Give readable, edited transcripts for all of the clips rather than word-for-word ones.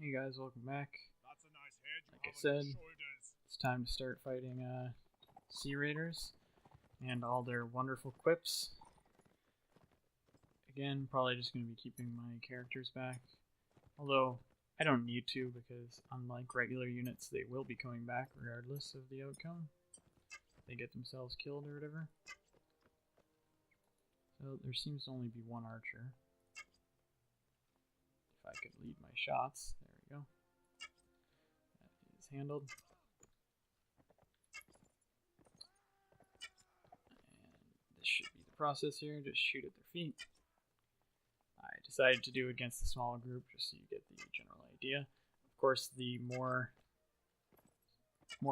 Hey guys, welcome back. That's a nice head you Like I have on your said, shoulders. it's time to start fighting Sea Raiders and all their wonderful quips. Again, probably just going to be keeping my characters back. Although, I don't need to because unlike regular units, they will be coming back regardless of the outcome. They get themselves killed or whatever. So there seems to only be one archer. If I could lead my shots, there we go. That is handled. And this should be the process here, just shoot at their feet. I decided to do it against the smaller group just so you get the general idea. Of course, the more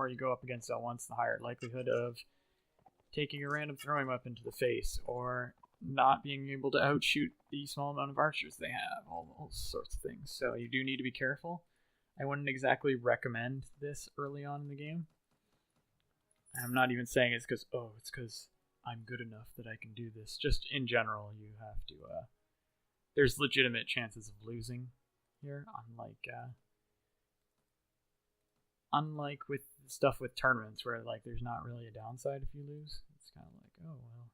you go up against at once, the higher likelihood of taking a random throwing weapon to the face or not being able to outshoot the small amount of archers they have, all sorts of things. So you do need to be careful. I wouldn't exactly recommend this early on in the game. I'm not even saying it's because I'm good enough that I can do this. Just in general, you have to there's legitimate chances of losing here, unlike with stuff with tournaments where like there's not really a downside if you lose. It's kind of like, oh well,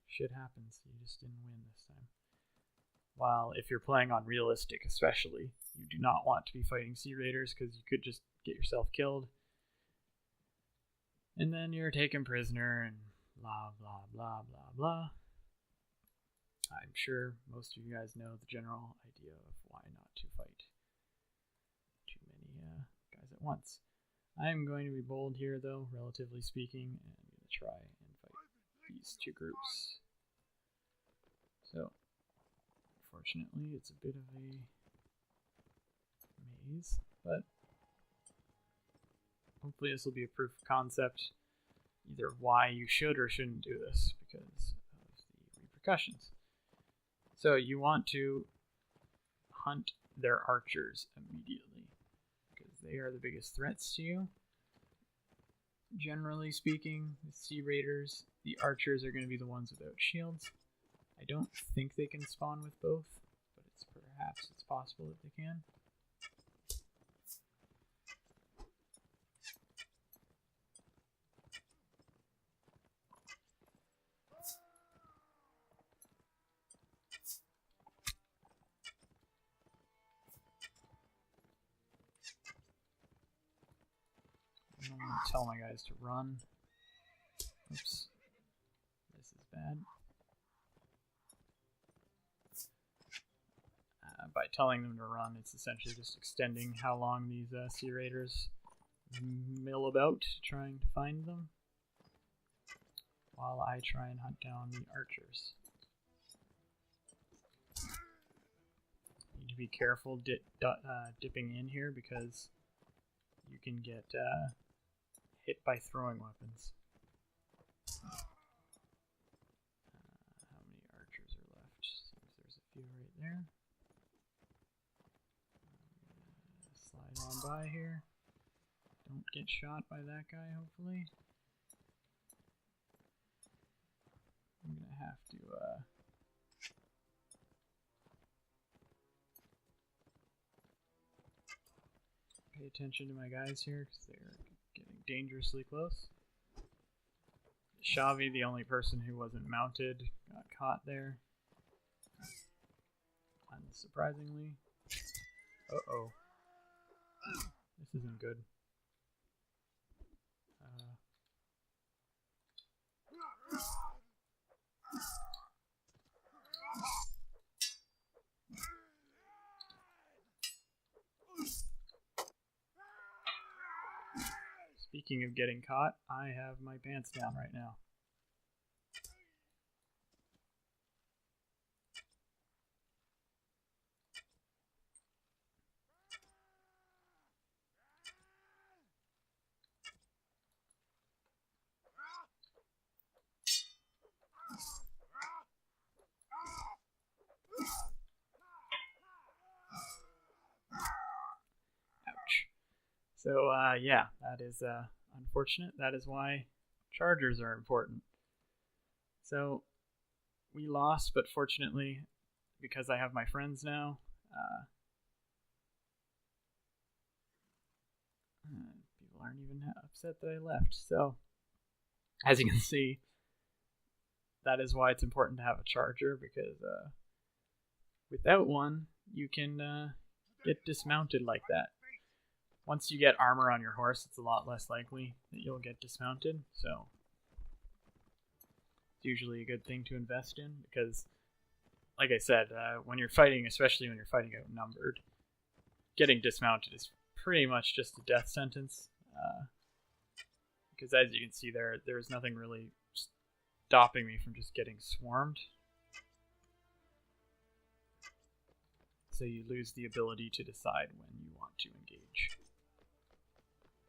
shit happens. You just didn't win this time. While if you're playing on realistic, especially, you do not want to be fighting Sea Raiders because you could just get yourself killed, and then you're taken prisoner and blah blah blah blah blah. I'm sure most of you guys know the general idea of why not to fight too many guys at once. I'm going to be bold here, though, relatively speaking, and I'm going to try and fight these two groups. So, unfortunately, it's a bit of a maze, but hopefully this will be a proof of concept, either why you should or shouldn't do this, because of the repercussions. So you want to hunt their archers immediately, because they are the biggest threats to you. Generally speaking, with Sea Raiders, the archers are going to be the ones without shields. I don't think they can spawn with both, but perhaps it's possible that they can. I don't want to tell my guys to run. Oops. This is bad. By telling them to run, it's essentially just extending how long these Sea Raiders mill about trying to find them, while I try and hunt down the archers. Need to be careful dipping in here because you can get hit by throwing weapons. How many archers are left? Seems there's a few right there. Slide on by here. Don't get shot by that guy, hopefully. I'm gonna have to pay attention to my guys here because they're getting dangerously close. Shavi, the only person who wasn't mounted, got caught there. Unsurprisingly. Uh-oh. This isn't good. Speaking of getting caught, I have my pants down right now. Ouch. So, yeah, that is unfortunate. That is why chargers are important. So, we lost, but fortunately, because I have my friends now, upset that I left. So, as you can see, that is why it's important to have a charger, because without one, you can get dismounted like that. Once you get armor on your horse, it's a lot less likely that you'll get dismounted, so it's usually a good thing to invest in, because, like I said, when you're fighting, especially when you're fighting outnumbered, getting dismounted is pretty much just a death sentence, because as you can see there's nothing really stopping me from just getting swarmed. So you lose the ability to decide when you want to engage,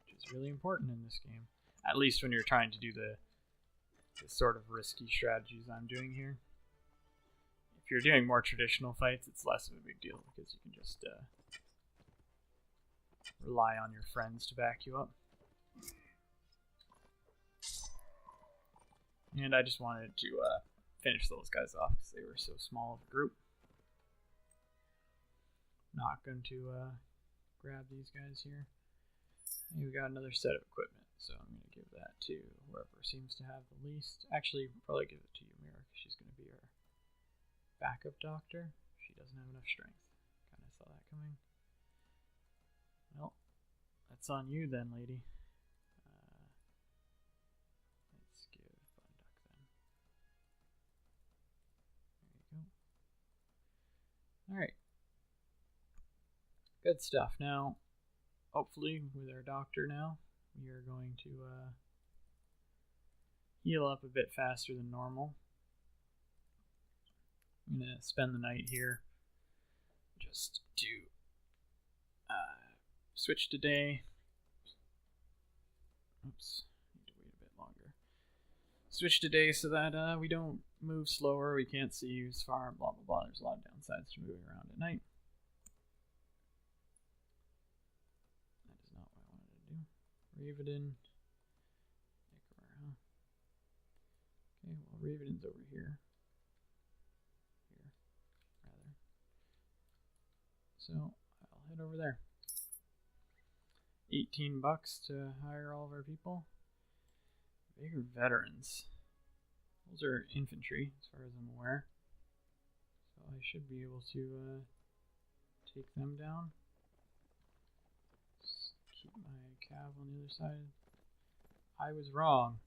which is really important in this game, at least when you're trying to do the sort of risky strategies I'm doing here. If you're doing more traditional fights, it's less of a big deal, because you can just rely on your friends to back you up. And I just wanted to finish those guys off because they were so small of a group. Not going to grab these guys here. And we got another set of equipment, so I'm going to give that to whoever seems to have the least. Actually, probably give it to Ymir, because she's going to be our backup doctor. She doesn't have enough strength. Kind of saw that coming. Well, that's on you then, lady. Let's give Bunduck then. There you go. Alright. Good stuff. Now, hopefully, with our doctor now, we are going to heal up a bit faster than normal. I'm going to spend the night here just to switch to day. Oops, need to wait a bit longer. Switch to day so that we don't move slower, we can't see as far, blah blah blah. There's a lot of downsides to moving around at night. That is not what I wanted to do. Ravedin. Okay, well, Ravedin's over here. Rather. So, I'll head over there. $18 to hire all of our people. Bigger veterans. Those are infantry, as far as I'm aware. So I should be able to take them down. Just keep my cav on the other side. I was wrong.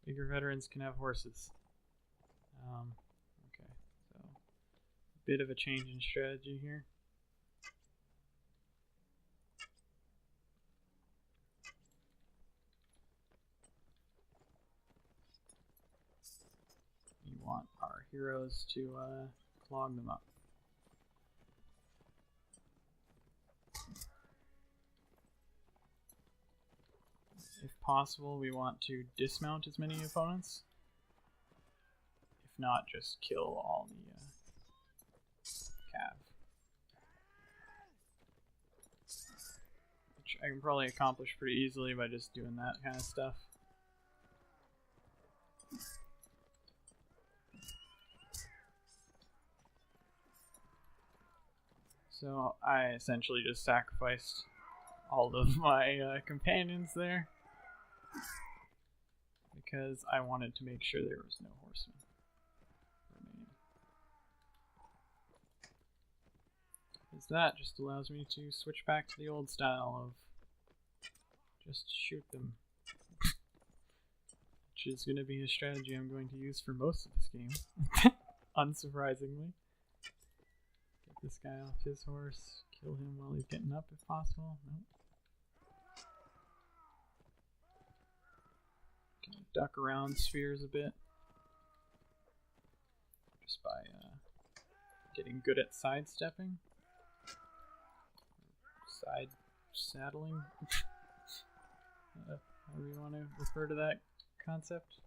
Bigger veterans can have horses. Okay, so a bit of a change in strategy here. We want our heroes to clog them up. If possible, we want to dismount as many opponents. If not, just kill all the cav. Which I can probably accomplish pretty easily by just doing that kind of stuff. So I essentially just sacrificed all of my companions there, because I wanted to make sure there was no horsemen remaining. Because that just allows me to switch back to the old style of just shoot them. Which is going to be a strategy I'm going to use for most of this game, unsurprisingly. Get this guy off his horse, kill him while he's getting up if possible. Nope. Duck around spheres a bit, just by getting good at sidestepping, side saddling, however you want to refer to that concept.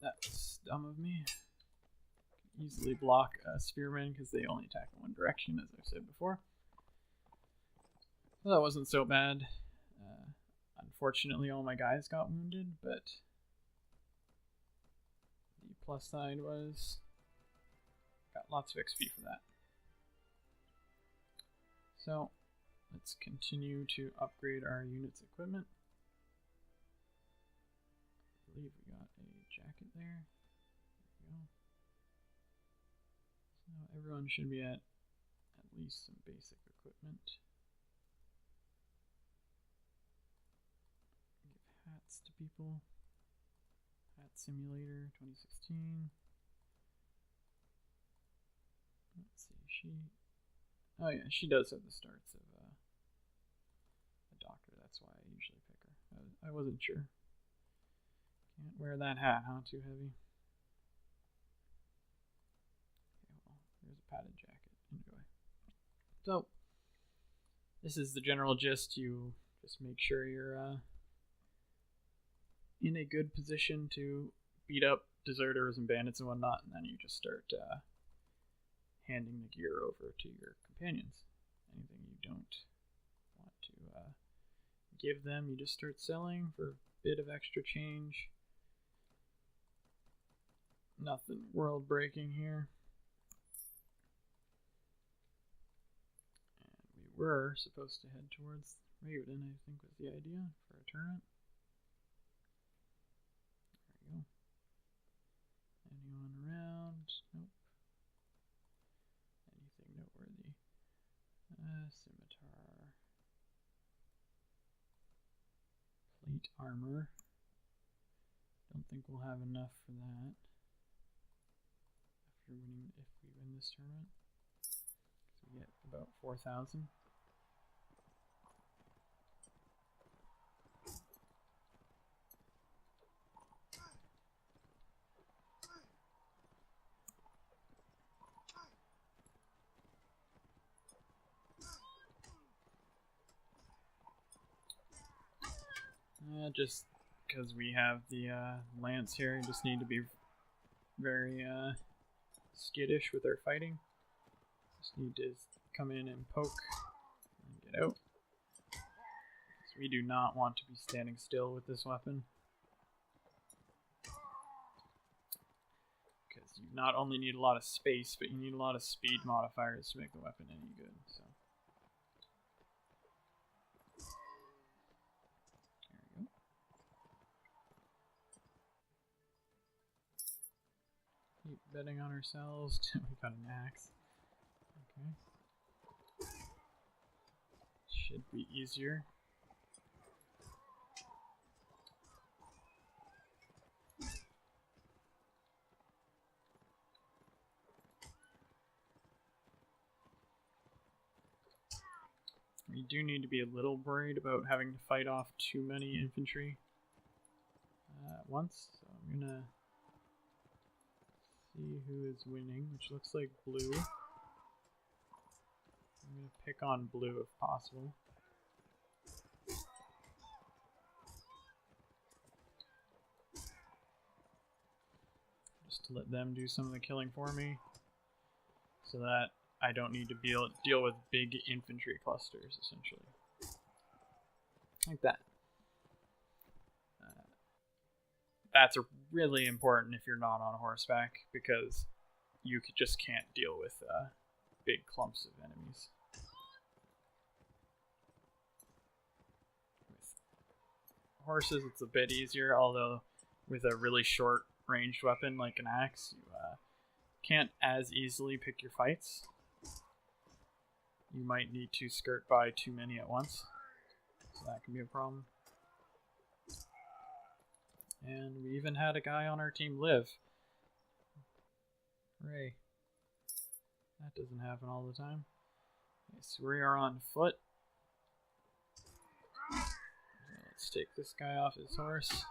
That was dumb of me. Can easily block spearmen because they only attack in one direction, as I've said before. Well, that wasn't so bad. Unfortunately, all my guys got wounded, but the plus side was got lots of XP for that. So let's continue to upgrade our unit's equipment. I believe we got a jacket there. There we go. So everyone should be at least some basic equipment. Give hats to people. Hat Simulator 2016. Let's see, oh yeah, she does have the starts of a doctor. That's why I usually pick her. I wasn't sure. Can't wear that hat, huh? Too heavy. Okay, well, here's a padded jacket. Enjoy. So, this is the general gist. You just make sure you're in a good position to beat up deserters and bandits and whatnot, and then you just start handing the gear over to your companions. Anything you don't want to give them, you just start selling for a bit of extra change. Nothing world breaking here. And we were supposed to head towards Raven, I think was the idea for a tournament. There we go. Anyone around? Nope. Anything noteworthy? Scimitar. Plate armor. Don't think we'll have enough for that. If we win this tournament. So we get about 4,000. Just because we have the lance here, you just need to be very skittish with our fighting. Just need to come in and poke and get out. So we do not want to be standing still with this weapon. Because you not only need a lot of space, but you need a lot of speed modifiers to make the weapon any good. So. Keep betting on ourselves. We got an axe. Okay. Should be easier. We do need to be a little worried about having to fight off too many infantry at once. So I'm gonna see who is winning, which looks like blue. I'm going to pick on blue if possible. Just to let them do some of the killing for me, so that I don't need to deal with big infantry clusters, essentially. Like that. That's really important if you're not on horseback, because you just can't deal with big clumps of enemies. With horses, it's a bit easier, although with a really short ranged weapon like an axe, you can't as easily pick your fights. You might need to skirt by too many at once, so that can be a problem. And we even had a guy on our team live. Hooray. That doesn't happen all the time. Okay, so we are on foot. So let's take this guy off his horse.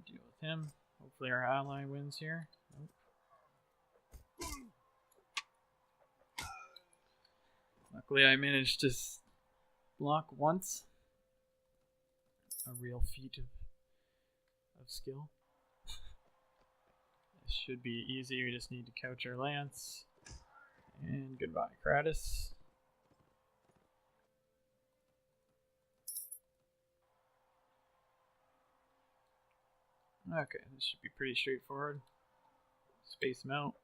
Deal with him. Hopefully our ally wins here. Nope. Luckily I managed to block once. A real feat of skill. This should be easy. We just need to couch our lance. And goodbye, Kratos. Okay, this should be pretty straightforward. Space them out.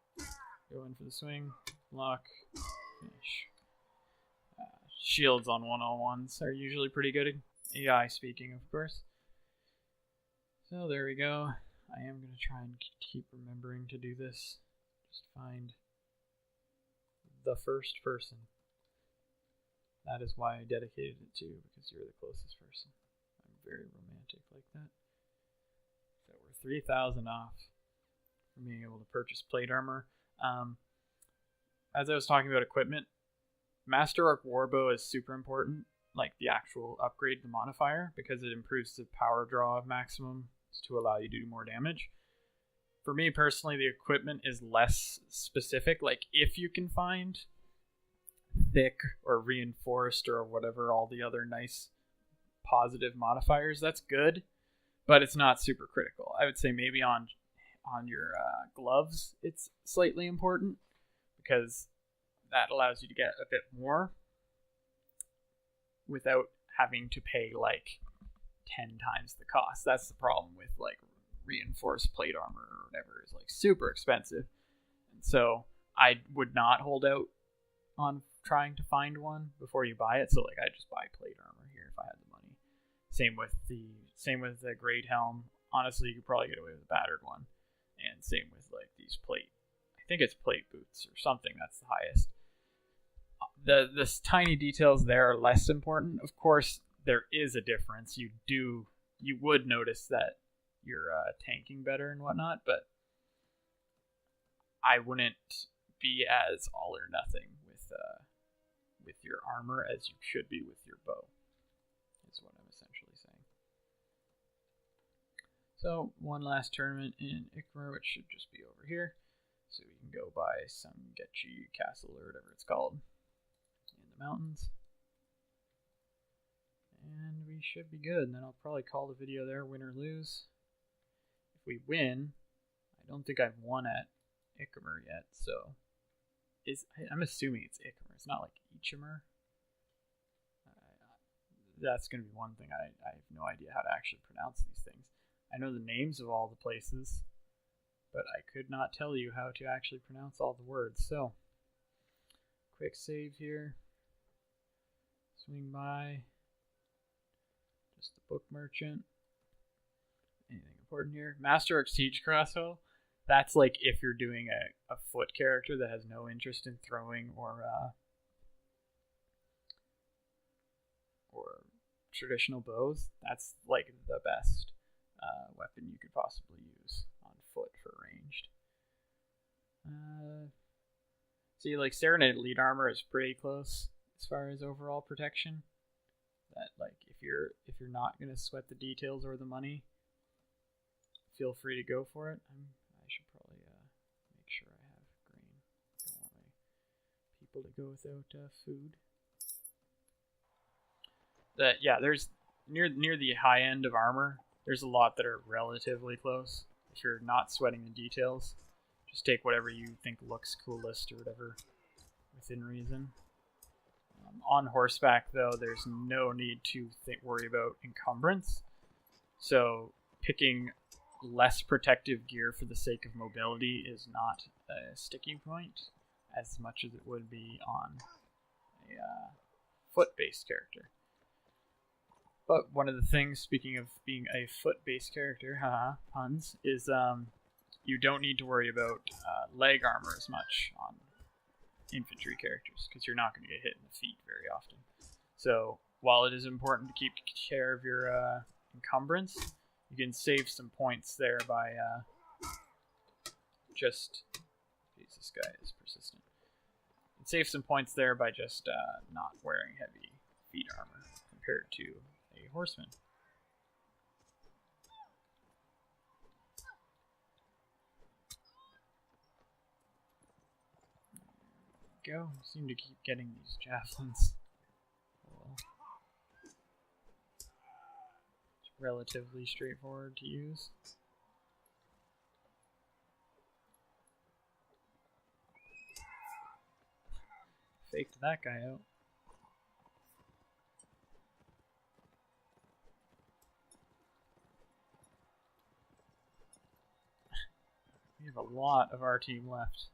Go in for the swing. Block. Finish. Shields on 101s are usually pretty good. AI speaking, of course. So there we go. I am going to try and keep remembering to do this. Just find the first person. That is why I dedicated it to you, because you're the closest person. I'm very romantic like that. So we're 3,000 off from being able to purchase plate armor. As I was talking about equipment, Master Arc Warbow is super important, like the actual upgrade, the modifier, because it improves the power draw of maximum to allow you to do more damage. For me personally, the equipment is less specific. Like, if you can find thick or reinforced or whatever, all the other nice positive modifiers, that's good, but it's not super critical. I would say maybe on your gloves, it's slightly important, because that allows you to get a bit more without having to pay like 10 times the cost. That's the problem with like reinforced plate armor or whatever, is like super expensive. And so I would not hold out on trying to find one before you buy it. So like I just buy plate armor here if I had the money. Same with the great helm. Honestly, you could probably get away with a battered one. And same with like these plate, I think it's plate boots or something, that's the highest. The tiny details there are less important. Of course, there is a difference. You would notice that you're tanking better and whatnot, but I wouldn't be as all or nothing with your armor as you should be with your bow, is what I'm essentially saying. So one last tournament in Ikmer, which should just be over here, so we can go by some Getchi Castle or whatever it's called in the mountains. And we should be good, and then I'll probably call the video there, win or lose. If we win, I don't think I've won at Ikmer yet, so I'm assuming it's Ikmer. It's not like Ichimer. That's going to be one thing. I have no idea how to actually pronounce these things. I know the names of all the places, but I could not tell you how to actually pronounce all the words. So, quick save here. Swing by. Just the book merchant. Anything important here? Master Arc Siege Crossbow. That's like if you're doing a foot character that has no interest in throwing or traditional bows. That's like the best weapon you could possibly use on foot for ranged. See, like Serenade Elite Armor is pretty close as far as overall protection. That like if you're not gonna sweat the details or the money, feel free to go for it. I should probably make sure I have grain. Don't want my people to go without food. There's near the high end of armor. There's a lot that are relatively close. If you're not sweating the details, just take whatever you think looks coolest or whatever within reason. On horseback, though, there's no need to worry about encumbrance. So picking less protective gear for the sake of mobility is not a sticking point as much as it would be on a foot-based character. But one of the things, speaking of being a foot-based character, puns, is you don't need to worry about leg armor as much on infantry characters, because you're not going to get hit in the feet very often. So while it is important to keep care of your encumbrance, you can save some points there by just... Jeez, this guy is persistent. You can save some points there by just not wearing heavy feet armor compared to a horseman. There we go. I seem to keep getting these javelins. Well, it's relatively straightforward to use. Faked that guy out. We have a lot of our team left,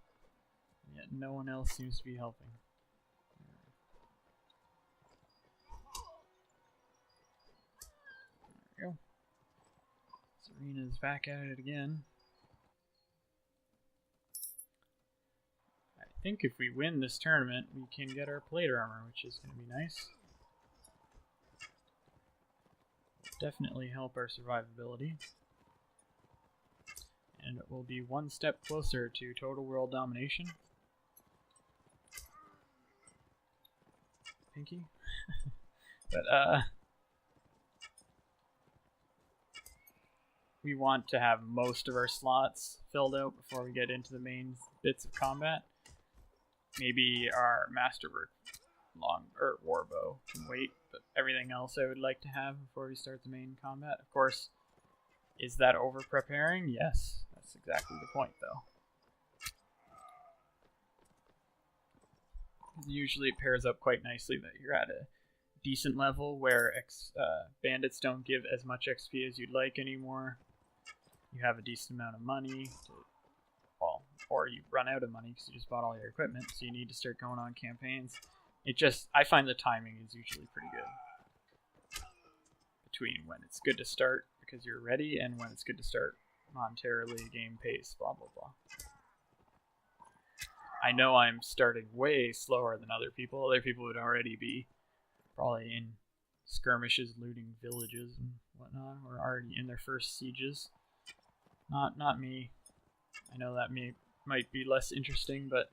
yet no one else seems to be helping. There we go. Serena's back at it again. I think if we win this tournament, we can get our plate armor, which is going to be nice. Definitely help our survivability. And it will be one step closer to total world domination. Pinky? But, we want to have most of our slots filled out before we get into the main bits of combat. Maybe our Masterwork Warbow can wait, but everything else I would like to have before we start the main combat. Of course, is that over preparing? Yes, that's exactly the point, though. Usually it pairs up quite nicely that you're at a decent level where bandits don't give as much XP as you'd like anymore. You have a decent amount of money, or you run out of money because you just bought all your equipment, so you need to start going on campaigns. I find the timing is usually pretty good between when it's good to start because you're ready and when it's good to start monetarily, game pace, blah blah blah. I know I'm starting way slower than other people. Other people would already be probably in skirmishes, looting villages and whatnot, or already in their first sieges. Not me. I know that might be less interesting, but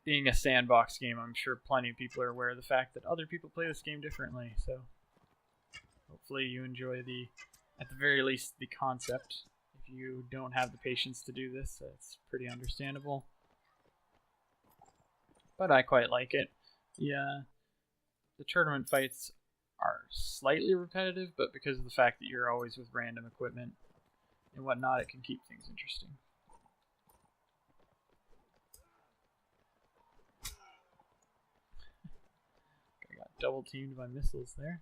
being a sandbox game, I'm sure plenty of people are aware of the fact that other people play this game differently, so hopefully you enjoy at the very least, the concept. If you don't have the patience to do this, that's pretty understandable. But I quite like it. The tournament fights are slightly repetitive, but because of the fact that you're always with random equipment and whatnot, it can keep things interesting. I got double teamed by missiles there.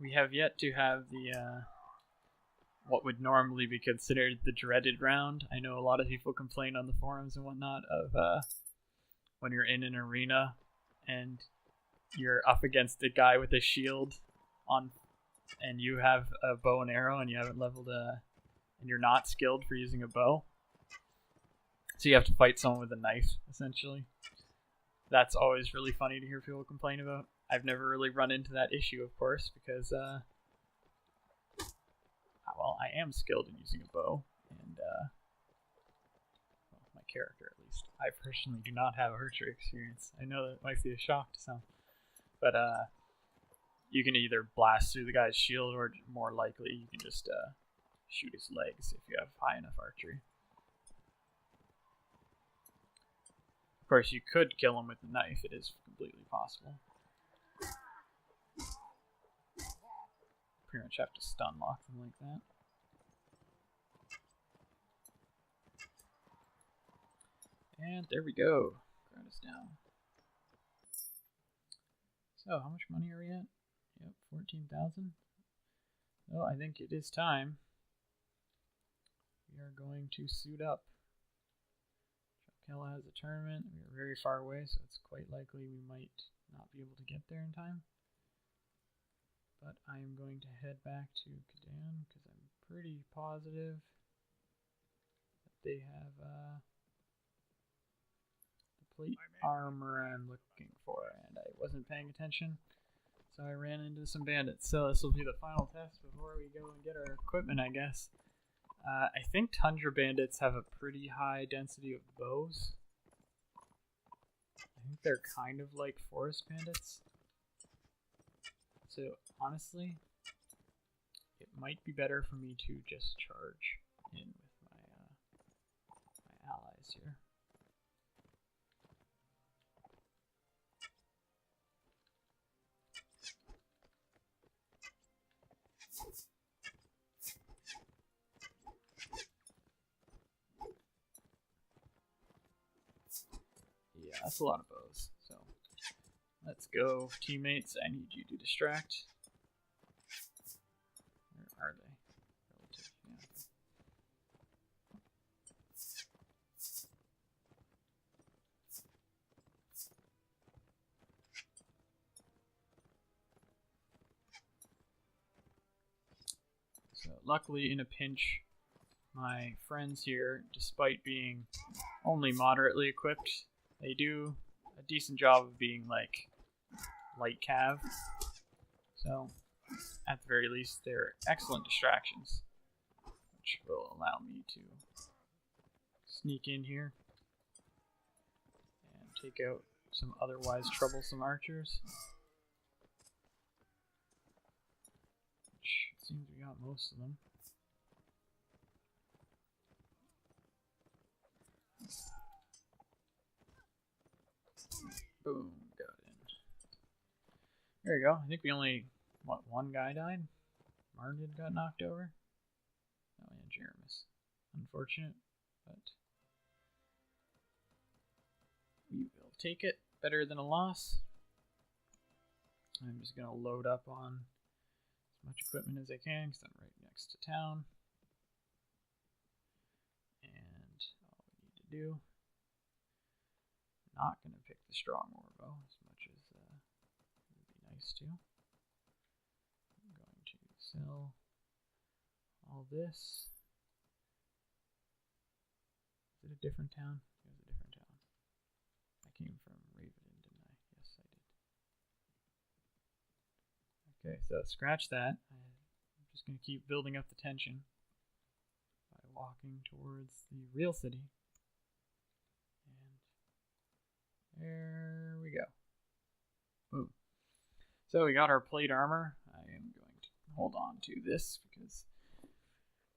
We have yet to have the what would normally be considered the dreaded round. I know a lot of people complain on the forums and whatnot of when you're in an arena and you're up against a guy with a shield and you have a bow and arrow and you haven't leveled and you're not skilled for using a bow. So you have to fight someone with a knife, essentially. That's always really funny to hear people complain about. I've never really run into that issue, of course, because I am skilled in using a bow, and my character at least. I personally do not have archery experience. I know that might be a shock to some, but you can either blast through the guy's shield, or more likely, you can just shoot his legs if you have high enough archery. Of course, you could kill him with a knife. It is completely possible. Pretty much have to stun lock them like that. And there we go. Crowd is down. So, how much money are we at? Yep, 14,000. So, I think it is time. We are going to suit up. Chokella has a tournament. We are very far away, so it's quite likely we might not be able to get there in time. But I am going to head back to Kadan because I'm pretty positive that they have the plate armor I'm looking for, and I wasn't paying attention, so I ran into some bandits. So this will be the final test before we go and get our equipment, I guess. I think Tundra bandits have a pretty high density of bows. I think they're kind of like forest bandits. So honestly, it might be better for me to just charge in with my allies here. Yeah, that's a lot of bows. So Let's go, teammates. I need you to distract. Where are they? Relative. Yeah, okay. So luckily, in a pinch, my friends here, despite being only moderately equipped, they do a decent job of being like light cav. So at the very least, they're excellent distractions, which will allow me to sneak in here and take out some otherwise troublesome archers. Which it seems we got most of them. Boom, got in. There you go. I think we only, one guy died? Martin got knocked over? Oh yeah, Jeremus. Unfortunate, but we will take it. Better than a loss. I'm just going to load up on as much equipment as I can because I'm right next to town. And all we need to do, not going to pick the strong warbow as much as it would be nice to. I'm going to sell all this. Is it a different town? It was a different town. I came from Raven, didn't I? Yes, I did. Okay, so scratch that. I'm just going to keep building up the tension by walking towards the real city. There we go. Boom. So we got our plate armor. I am going to hold on to this because it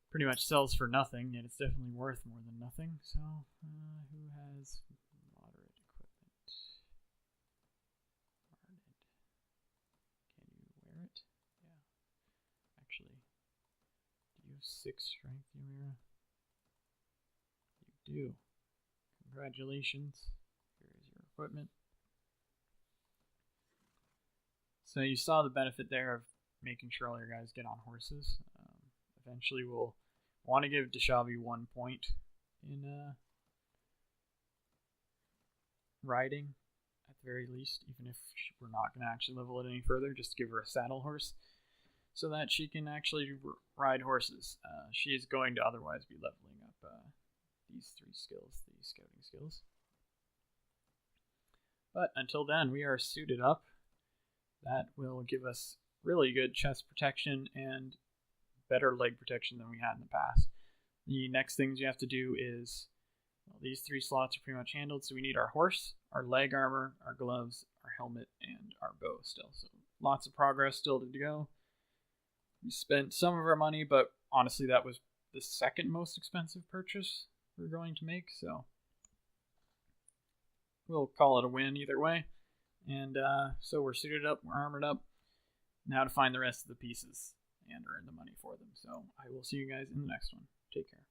pretty much sells for nothing, yet it's definitely worth more than nothing. So, who has moderate equipment? Arnid. Can you wear it? Yeah. Actually, do you have 6 strength, Ymira? You do. Congratulations. Equipment. So you saw the benefit there of making sure all your guys get on horses. Eventually we'll want to give Deshavi 1 point in riding at the very least, even if we're not going to actually level it any further, just give her a saddle horse so that she can actually ride horses. She is going to otherwise be leveling up these 3 skills, the scouting skills. But until then, we are suited up. That will give us really good chest protection and better leg protection than we had in the past. The next things you have to do is, well, these 3 slots are pretty much handled. So we need our horse, our leg armor, our gloves, our helmet, and our bow still. So lots of progress still to go. We spent some of our money, but honestly, that was the second most expensive purchase we're going to make. So we'll call it a win either way. And so we're suited up, we're armored up. Now to find the rest of the pieces and earn the money for them. So I will see you guys in the next one. Take care.